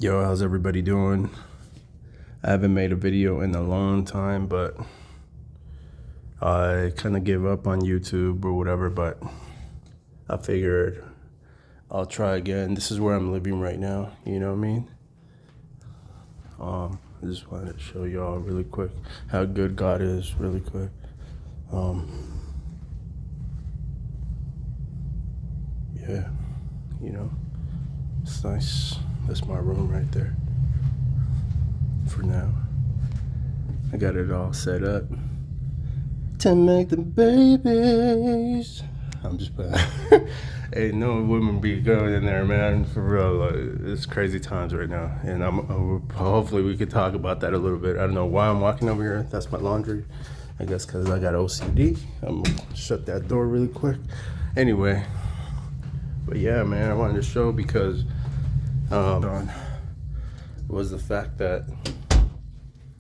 Yo, how's everybody doing? I haven't made a video in a long time, but I kind of gave up on YouTube or whatever, but I figured I'll try again. This is where I'm living right now, you know what I mean? I just wanted to show y'all really quick how good God is, really quick. Yeah, you know, it's nice. That's my room right there for now. I got it all set up to make the babies. I'm just playing. Hey, no women be going in there, man. For real, like, it's crazy times right now, and hopefully we could talk about that a little bit. I don't know why I'm walking over here. That's my laundry. I guess because I got OCD. I'm gonna shut that door really quick. Anyway, but yeah, man, I wanted to show because was the fact that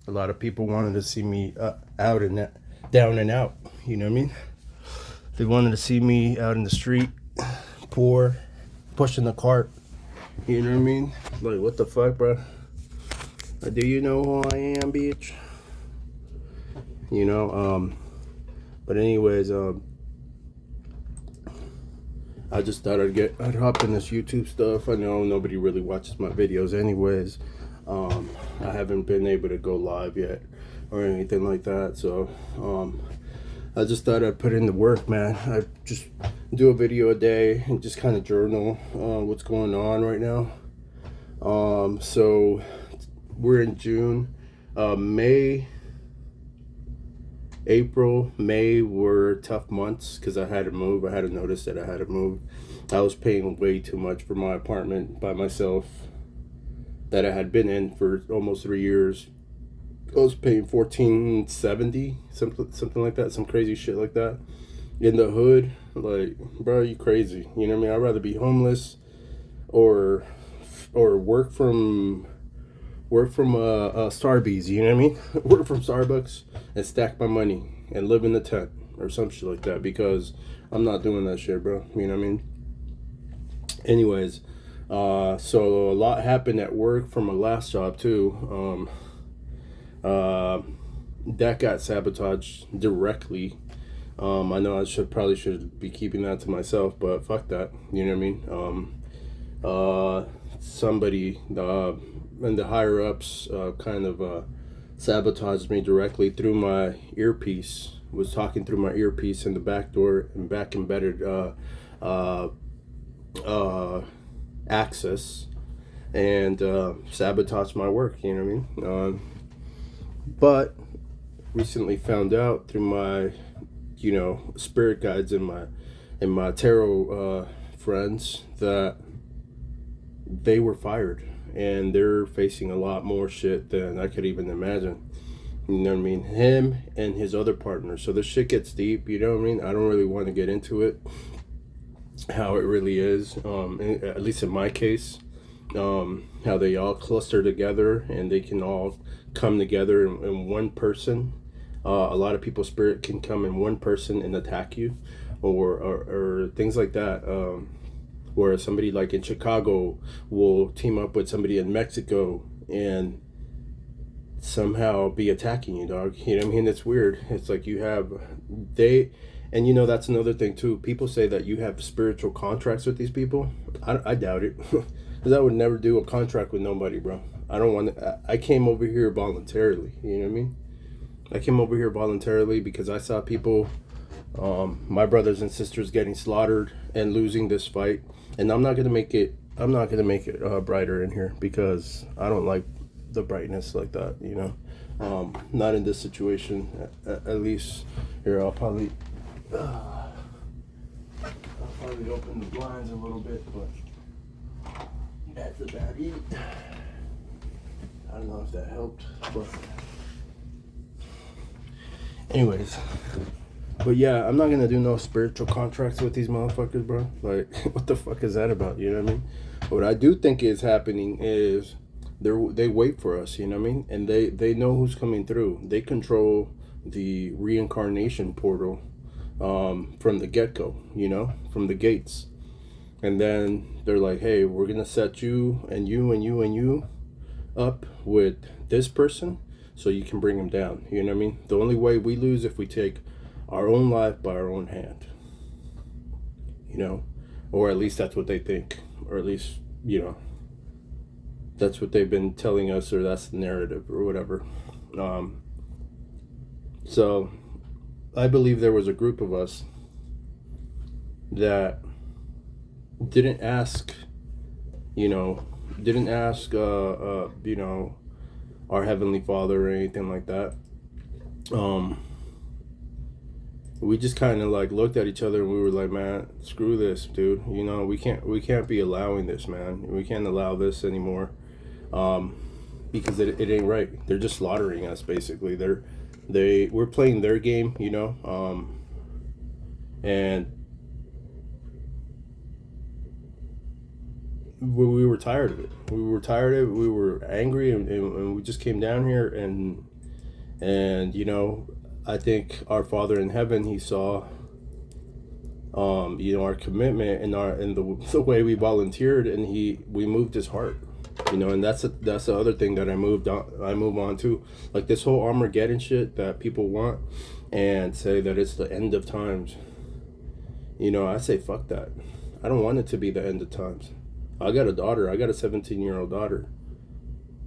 a lot of people wanted to see me out and down and out. You know what I mean? They wanted to see me out in the street, poor, pushing the cart. You know what I mean? Like, what the fuck, bro? Do you know who I am, bitch? You know, but anyways, I just thought I'd hop in this YouTube stuff. I know nobody really watches my videos anyways. I haven't been able to go live yet or anything like that, so I just thought I'd put in the work, man. I just do a video a day and just kind of journal what's going on right now. So we're in June. April, May were tough months because I had to move. I had to notice that I had to move. I was paying way too much for my apartment by myself that I had been in for almost 3 years. I was paying $14.70, something like that, some crazy shit like that. In the hood, like, bro, you crazy? You know what I mean? I'd rather be homeless or work from Starbucks, you know what I mean? Work from Starbucks and stack my money and live in the tent or some shit like that, because I'm not doing that shit, bro. You know what I mean? Anyways, so a lot happened at work from my last job too. That got sabotaged directly. I know I should be keeping that to myself, but fuck that. You know what I mean? Somebody and the higher ups kind of sabotaged me directly through my earpiece. Was talking through my earpiece in the back door and back embedded access, and sabotaged my work. You know what I mean? But recently found out through my, spirit guides and my tarot friends that they were fired and they're facing a lot more shit than I could even imagine. You know what I mean? Him and his other partner. So this shit gets deep, you know what I mean? I don't really want to get into it, how it really is, at least in my case, how they all cluster together and they can all come together in one person. A lot of people's spirit can come in one person and attack you, or things like that. Where somebody like in Chicago will team up with somebody in Mexico and somehow be attacking you, dog. You know what I mean? It's weird. It's like and that's another thing too. People say that you have spiritual contracts with these people. I doubt it, because I would never do a contract with nobody, bro. I don't want to. I came over here voluntarily. You know what I mean? I came over here voluntarily because I saw people, my brothers and sisters, getting slaughtered and losing this fight. And I'm not gonna make it brighter in here, because I don't like the brightness like that. Not in this situation. At least here, I'll probably open the blinds a little bit, but that's about it. I don't know if that helped, but anyways. But yeah, I'm not gonna do no spiritual contracts with these motherfuckers, bro. Like, what the fuck is that about? You know what I mean? What I do think is happening is they wait for us. You know what I mean? And they know who's coming through. They control the reincarnation portal from the get go. From the gates. And then they're like, hey, we're gonna set you and you and you and you up with this person so you can bring him down. You know what I mean? The only way we lose if we take our own life by our own hand. You know? Or at least that's what they think. Or at least, you know, that's what they've been telling us, or that's the narrative or whatever. So I believe there was a group of us that didn't ask, you know, you know, our Heavenly Father or anything like that. We just kind of like looked at each other and we were like, man, screw this, dude. You know, we can't be allowing this, man. We can't allow this anymore, because it ain't right. They're just slaughtering us, basically. We're playing their game, you know, and we were tired of it. We were tired of it. We were angry, and we just came down here, and you know, I think our Father in heaven, he saw, you know, our commitment and the way we volunteered, and we moved his heart, you know. And that's the other thing that I move on to, like this whole Armageddon shit that people want and say that it's the end of times. You know, I say fuck that. I don't want it to be the end of times. I got a daughter. I got a 17-year-old daughter.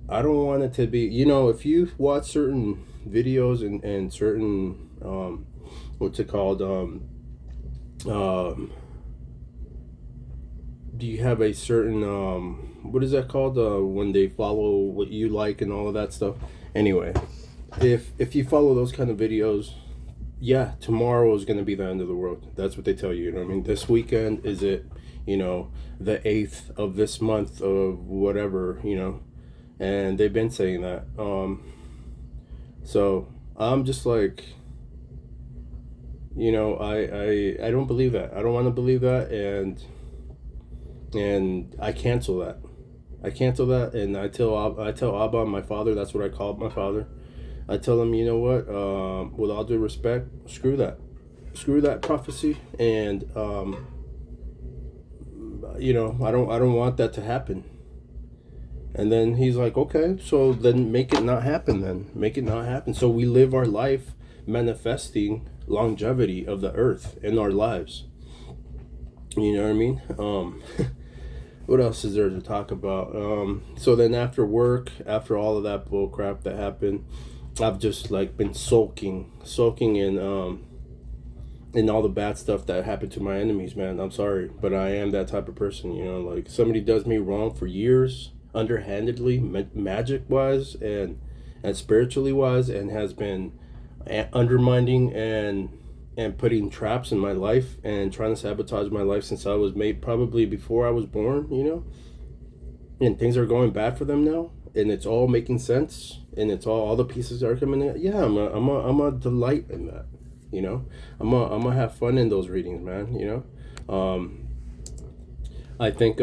I don't want it to be, you know, if you watch certain videos and certain, what's it called, do you have a certain, what is that called, when they follow what you like and all of that stuff? Anyway, if you follow those kind of videos, yeah, tomorrow is going to be the end of the world. That's what they tell you, you know what I mean? This weekend is it, you know, the 8th of this month of whatever, you know, and they've been saying that. So I'm just like, you know, I don't believe that. I don't want to believe that, and I cancel that. I cancel that, and I tell Abba, my father. That's what I call my father. I tell him, you know what? With all due respect, screw that prophecy, and you know, I don't want that to happen. And then he's like, okay, so then make it not happen. Then make it not happen. So we live our life manifesting longevity of the earth in our lives. You know what I mean? What else is there to talk about? So then after work, after all of that bull crap that happened, I've just like been sulking in all the bad stuff that happened to my enemies, man. I'm sorry, but I am that type of person, you know. Like somebody does me wrong for years, underhandedly, magic wise and spiritually wise, and has been undermining and putting traps in my life and trying to sabotage my life since I was made, probably before I was born, you know. And things are going bad for them now, and it's all making sense, and it's all the pieces are coming in. Yeah, I'm a delight in that, you know. I'm gonna have fun in those readings, man, you know. I think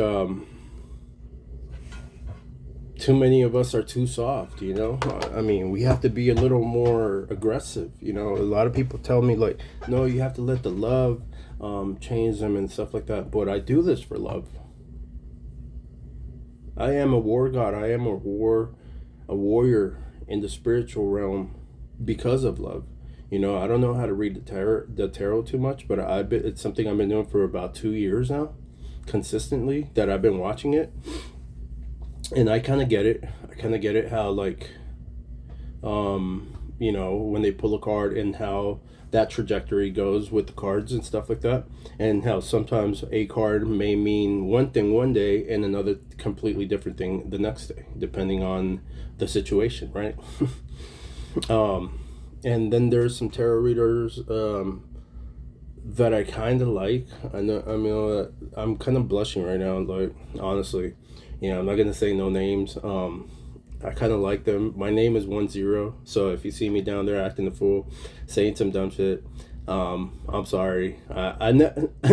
too many of us are too soft, you know. I mean, we have to be a little more aggressive, you know. A lot of people tell me like, no, you have to let the love change them and stuff like that, but I do this for love. I am a war god. I am a warrior in the spiritual realm because of love. You know, I don't know how to read the tarot too much, but it's something I've been doing for about 2 years now, consistently, that I've been watching it. And I kind of get it. How, like, you know, when they pull a card and how that trajectory goes with the cards and stuff like that, and how sometimes a card may mean one thing one day and another completely different thing the next day, depending on the situation, right? And then there's some tarot readers that I kind of like. I know, I mean, I'm kind of blushing right now, like, honestly. You know, I'm not gonna say no names. I kind of like them. My name is 10, so if you see me down there acting a fool, saying some dumb shit, I'm sorry.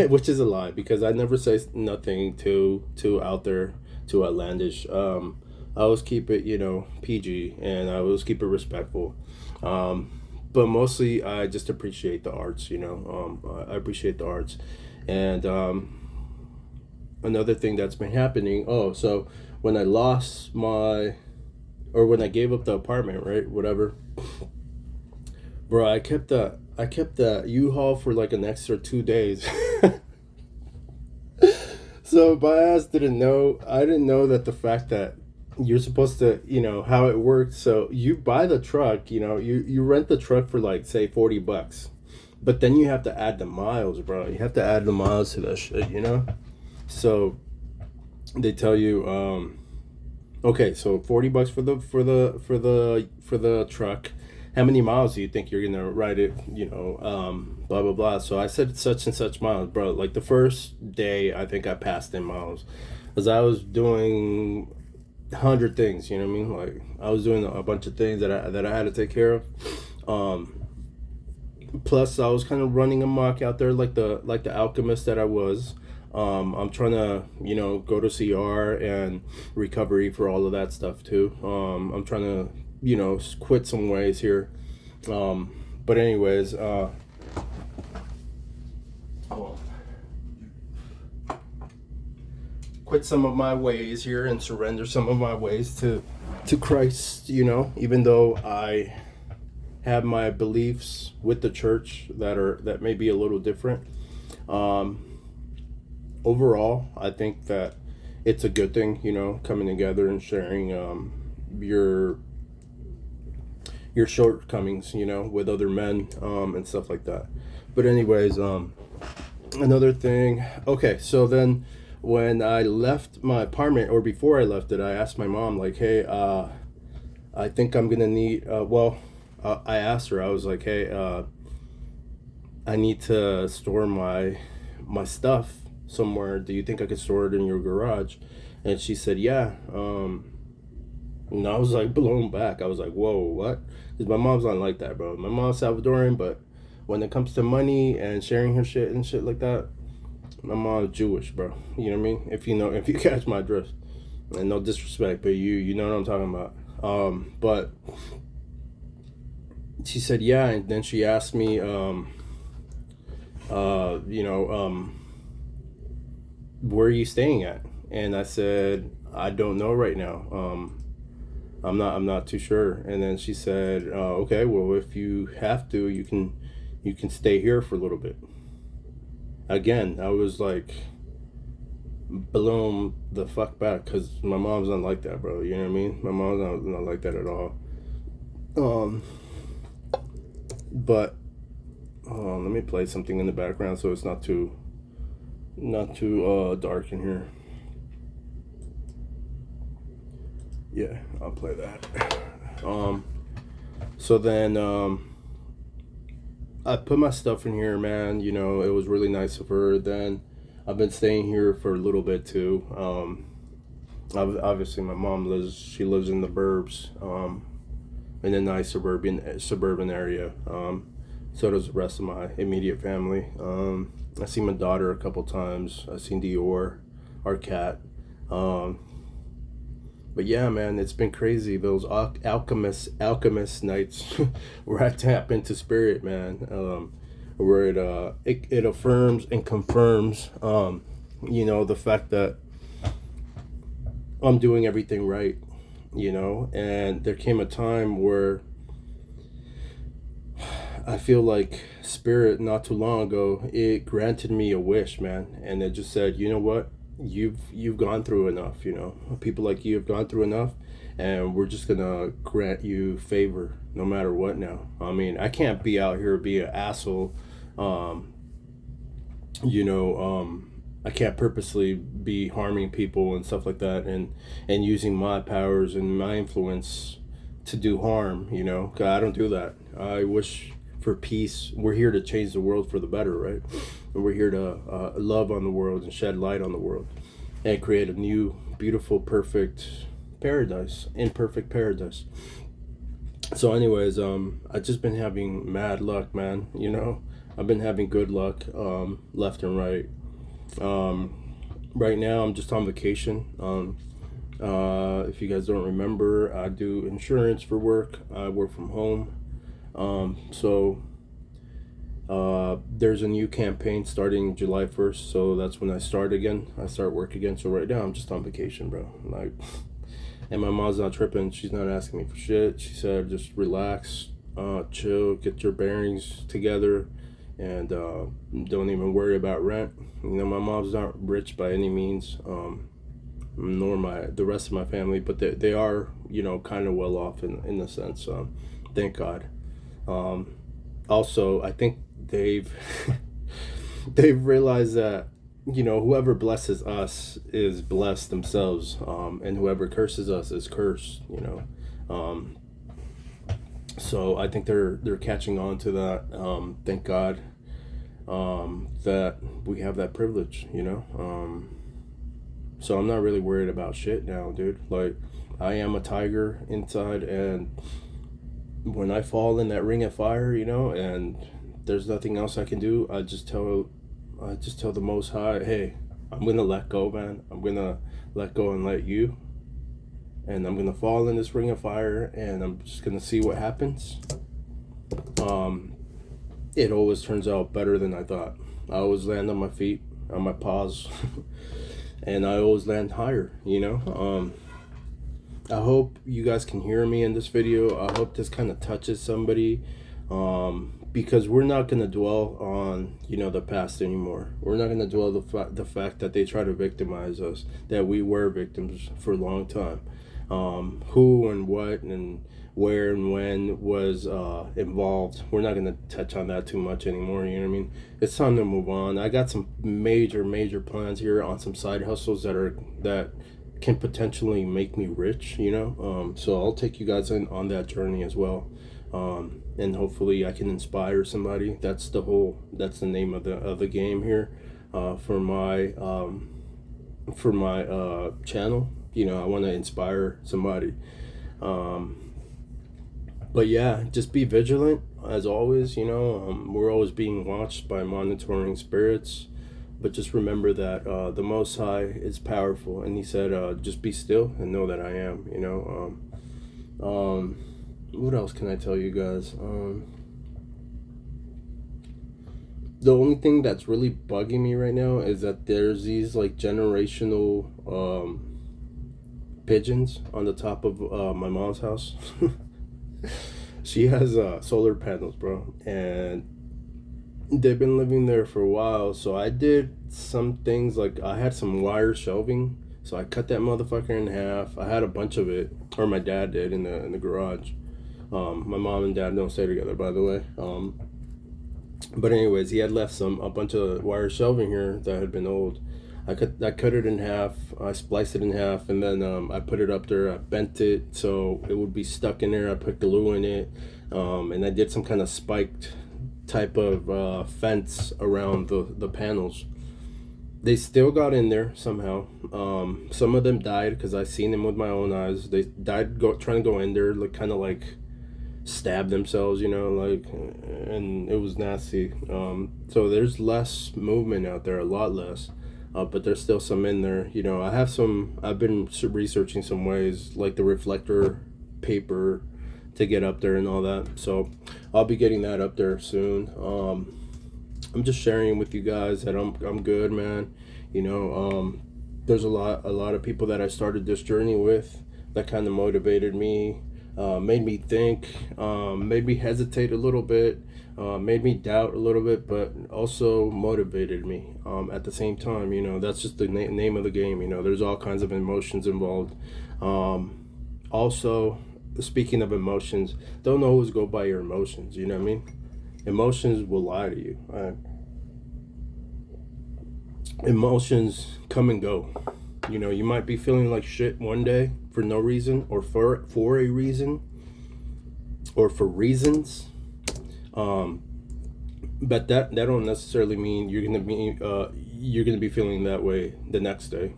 Which is a lie, because I never say nothing too out there, too outlandish. I always keep it, you know, PG, and I always keep it respectful. But mostly I just appreciate the arts, you know. I appreciate the arts, and another thing that's been happening. Oh, so when I lost my, or when I gave up the apartment, right? Whatever, bro. I kept the U-Haul for like an extra 2 days. So my ass didn't know. I didn't know that the fact that you're supposed to, how it works. So you buy the truck, you rent the truck for like say $40, but then you have to add the miles, bro. You have to add the miles to that shit. So they tell you, okay, so $40 for the truck. How many miles do you think you're gonna ride it? Blah blah blah. So I said such and such miles, bro. Like the first day, I think I passed in miles, cause I was doing 100 things. You know what I mean? Like I was doing a bunch of things that I had to take care of. Plus, I was kind of running amok out there, like the alchemist that I was. I'm trying to, go to CR and recovery for all of that stuff too. I'm trying to, quit some ways here. But anyways, quit some of my ways here and surrender some of my ways to Christ. Even though I have my beliefs with the church that may be a little different. Overall, I think that it's a good thing, coming together and sharing your shortcomings, with other men, and stuff like that. But anyways, another thing. Okay, so then when I left my apartment, or before I left it, I asked my mom, like, hey, I think I'm gonna need. I asked her. I was like, hey, I need to store my stuff somewhere. Do you think I could store it in your garage? And she said, yeah. And I was like blown back. I was like, whoa, what? Because my mom's not like that, bro. My mom's Salvadoran, but when it comes to money and sharing her shit and shit like that, my mom's Jewish, bro. You know what I mean? If you catch my drift. And no disrespect, but you know what I'm talking about. But she said, yeah, and then she asked me, where are you staying at? And I said, I don't know right now. I'm not too sure. And then she said, okay, well, if you have to, you can stay here for a little bit. Again, I was like blown the fuck back, because my mom's not like that, bro. You know what I mean? My mom's not like that at all. But let me play something in the background so it's not too dark in here. Yeah, I'll play that. So then I put my stuff in here, man. It was really nice of her. Then I've been staying here for a little bit too. Obviously my mom lives in the burbs, in a nice suburban area. So does the rest of my immediate family. I see my daughter a couple times. I seen Dior, our cat. But yeah, man, it's been crazy. Those alchemist nights where I tap into spirit, man. Where it affirms and confirms, the fact that I'm doing everything right, And there came a time where I feel like spirit, not too long ago, it granted me a wish, man, and it just said, you know what? You've gone through enough, people like you have gone through enough, and we're just gonna grant you favor no matter what now. I mean, I can't be out here being an asshole. I can't purposely be harming people and stuff like that, and using my powers and my influence to do harm, 'cause I don't do that. I wish for peace. We're here to change the world for the better, right? And we're here to love on the world and shed light on the world and create a new, beautiful, perfect paradise, imperfect paradise. So anyways, I've just been having mad luck, man. I've been having good luck, left and right. Right now I'm just on vacation. If you guys don't remember, I do insurance for work. I work from home. So There's a new campaign starting July 1st, so that's when I start again. I start work again. So right now I'm just on vacation, bro. Like, and my mom's not tripping. She's not asking me for shit. She said just relax, chill, get your bearings together, and don't even worry about rent. You know, my mom's not rich by any means, nor the rest of my family, but they are, you know, kind of well off in a sense. Thank God. Um, Also, I think they've they've realized that, you know, whoever blesses us is blessed themselves, and whoever curses us is cursed. You know, so I think they're catching on to that. Thank God, that we have that privilege. You know, so I'm not really worried about shit now, dude. Like, I am a tiger inside, and when I fall in that ring of fire, you know, and there's nothing else I can do, I just tell the Most High, hey, I'm gonna let go, man. I'm gonna let go and let you, and I'm gonna fall in this ring of fire, and I'm just gonna see what happens. Um, it always turns out better than I thought. I always land on my feet, on my paws, and I always land higher, you know. I hope you guys can hear me in this video. I hope this kind of touches somebody, because we're not going to dwell on, you know, the past anymore. We're not going to dwell the fact that they try to victimize us, that we were victims for a long time. Who and what and where and when was involved. We're not going to touch on that too much anymore, you know what I mean? It's time to move on. I got some major plans here on some side hustles that can potentially make me rich, you know. So I'll take you guys in on that journey as well, and hopefully I can inspire somebody. That's the name of the game here, for my channel. You know, I want to inspire somebody. But yeah, just be vigilant as always. You know, we're always being watched by monitoring spirits. But just remember that the Most High is powerful, and He said, "Just be still and know that I am." You know. What else can I tell you guys? The only thing that's really bugging me right now is that there's these like generational pigeons on the top of my mom's house. She has solar panels, bro, and they've been living there for a while. So I did some things, like I had some wire shelving, so I cut that motherfucker in half. I had a bunch of it, or my dad did, in the garage. My mom and dad don't stay together, by the way. But anyways, he had left a bunch of wire shelving here that had been old. I cut it in half. I spliced it in half, and then I put it up there. I bent it so it would be stuck in there. I put glue in it, and I did some kind of spiked type of fence around the panels. They still got in there somehow. Some of them died because I seen them with my own eyes. They died trying to go in there, like kind of like stab themselves, you know, like, and it was nasty. So there's less movement out there, a lot less. But there's still some in there. You know, I've been researching some ways, like the reflector paper, to get up there and all that. So I'll be getting that up there soon. I'm just sharing with you guys that I'm good, man. You know, there's a lot of people that I started this journey with that kind of motivated me, made me think, made me hesitate a little bit, made me doubt a little bit, but also motivated me at the same time. You know, that's just the name of the game. You know, there's all kinds of emotions involved. Also, speaking of emotions, don't always go by your emotions. You know what I mean? Emotions will lie to you. Emotions come and go. You know, you might be feeling like shit one day for no reason, or for a reason, or for reasons. But that don't necessarily mean you're gonna be feeling that way the next day.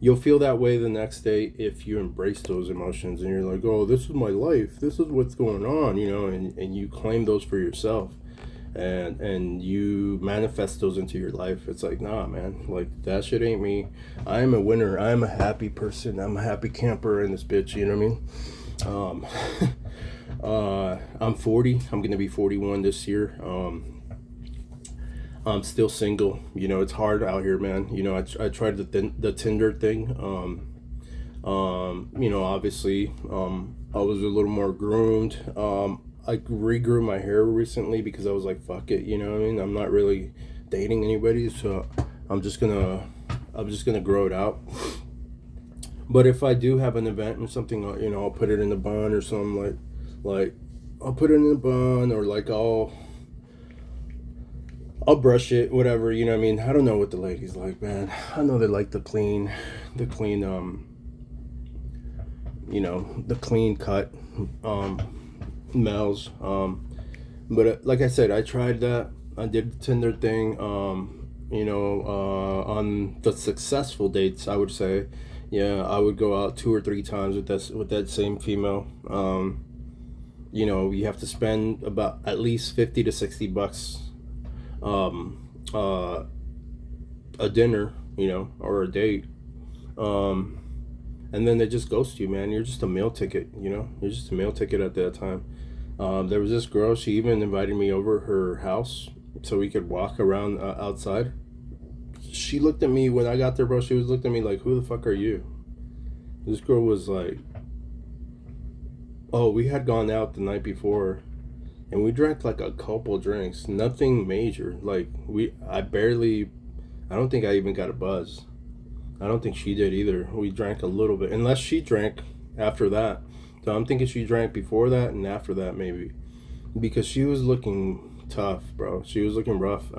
You'll feel that way the next day if you embrace those emotions and you're like, oh, this is my life, this is what's going on, you know, and you claim those for yourself, and you manifest those into your life. It's like, nah, man, like, that shit ain't me. I am a winner. I am a happy person. I'm a happy camper in this bitch, you know what I mean? I'm 40. I'm gonna be 41 this year. I'm still single. You know, it's hard out here, man. You know, I tried the Tinder thing. You know, obviously, I was a little more groomed. I regrew my hair recently because I was like, fuck it, you know what I mean? I'm not really dating anybody, so I'm just gonna grow it out. But if I do have an event or something, you know, I'll put it in a bun or something like I'll put it in a bun, or like I'll brush it, whatever, you know what I mean? I don't know what the ladies like, man. I know they like the clean, you know, the clean cut, males. But like I said, I tried that. I did the Tinder thing. You know, on the successful dates, I would say, yeah, I would go out 2 or 3 times with that same female. You know, you have to spend about at least $50 to $60 a dinner, you know, or a date. And then they just ghost you, man. You're just a meal ticket, you know. You're just a meal ticket at that time. There was this girl. She even invited me over her house so we could walk around outside. She looked at me when I got there, bro. She was looked at me like, "Who the fuck are you?" This girl was like, "Oh, we had gone out the night before, and we drank like a couple drinks. Nothing major. Like I don't think I even got a buzz. I don't think she did either. We drank a little bit, unless she drank after that. So I'm thinking she drank before that and after that, maybe, because she was looking tough, bro. She was looking rough.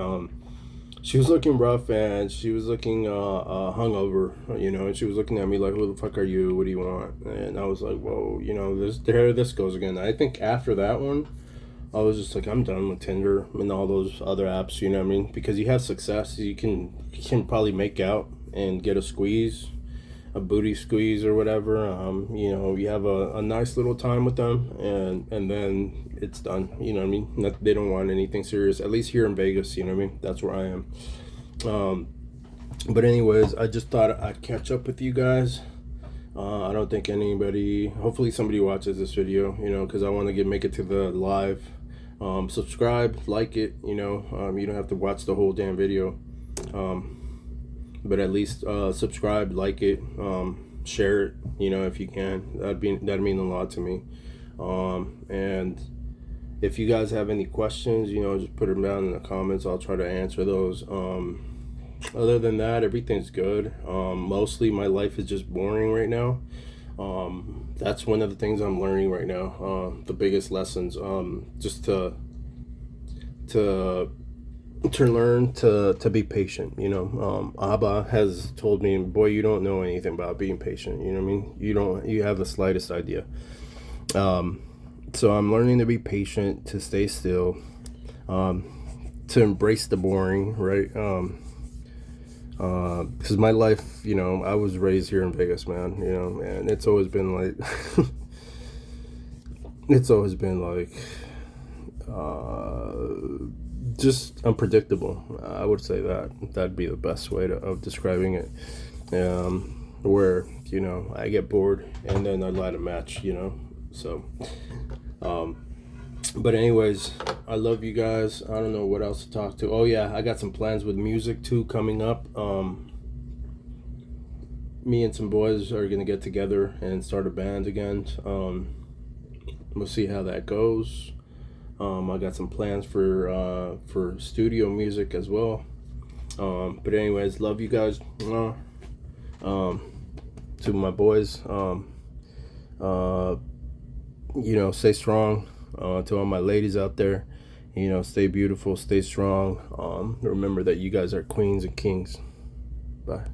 She was looking rough, and she was looking hungover, you know. And she was looking at me like, "Who the fuck are you? What do you want?" And I was like, "Whoa, you know, this goes again." I think after that one, I was just like, I'm done with Tinder and all those other apps, you know what I mean? Because you have success, you can probably make out and get a booty squeeze or whatever. You know, you have a nice little time with them, and then it's done. You know what I mean? They don't want anything serious. At least here in Vegas, you know what I mean? That's where I am. But anyways, I just thought I'd catch up with you guys. I don't think anybody. Hopefully, somebody watches this video. You know, because I want to make it to the live. Subscribe, like it. You know, you don't have to watch the whole damn video. But at least subscribe, like it, share it, you know, if you can. That'd mean a lot to me. And if you guys have any questions, you know, just put them down in the comments. I'll try to answer those. Other than that, everything's good. Mostly my life is just boring right now. That's one of the things I'm learning right now. The biggest lessons, just to learn to be patient, you know. Abba has told me, boy, you don't know anything about being patient, you know what I mean? You have the slightest idea. So I'm learning to be patient, to stay still, to embrace the boring, right? Because my life, you know, I was raised here in Vegas, man, you know, and it's always been like just unpredictable. I would say that'd be the best way of describing it. Where, you know, I get bored and then I light a match, you know. So, but anyways, I love you guys. I don't know what else to talk to. Oh yeah, I got some plans with music too coming up. Me and some boys are gonna get together and start a band again. We'll see how that goes. I got some plans for studio music as well. But anyways, love you guys. To my boys, you know, stay strong. To all my ladies out there, you know, stay beautiful, stay strong. Remember that you guys are queens and kings. Bye.